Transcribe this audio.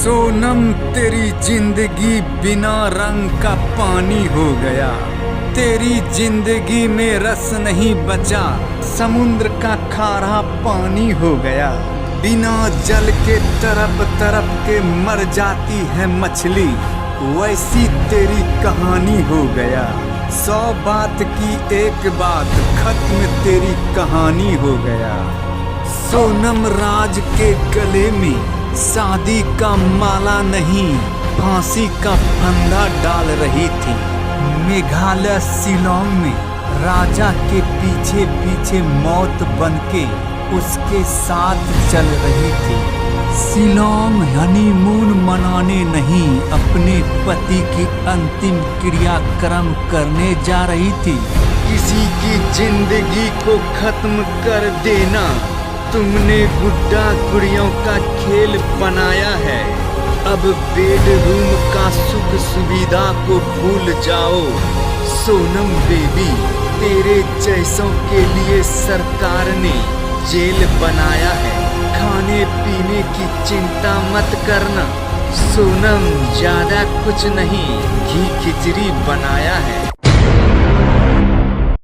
सोनम तेरी जिंदगी बिना रंग का पानी हो गया। तेरी जिंदगी में रस नहीं बचा, समुद्र का खारा पानी हो गया। बिना जल के तरप तरप के मर जाती है मछली, वैसी तेरी कहानी हो गया। 100 बात की एक बात, खत्म तेरी कहानी हो गया। सोनम राज के गले में शादी का माला नहीं, फांसी का फंदा डाल रही थी। मेघालय शिलांग में राजा के पीछे पीछे मौत बनके उसके साथ चल रही थी। शिलांग हनीमून मनाने नहीं, अपने पति की अंतिम क्रियाक्रम करने जा रही थी। किसी की जिंदगी को खत्म कर देना तुमने गुड्डा गुड़ियों का खेल बनाया है। अब बेडरूम का सुख सुविधा को भूल जाओ। सोनम बेबी, तेरे जैसों के लिए सरकार ने जेल बनाया है। खाने पीने की चिंता मत करना सोनम, ज्यादा कुछ नहीं, घी खिचड़ी बनाया है।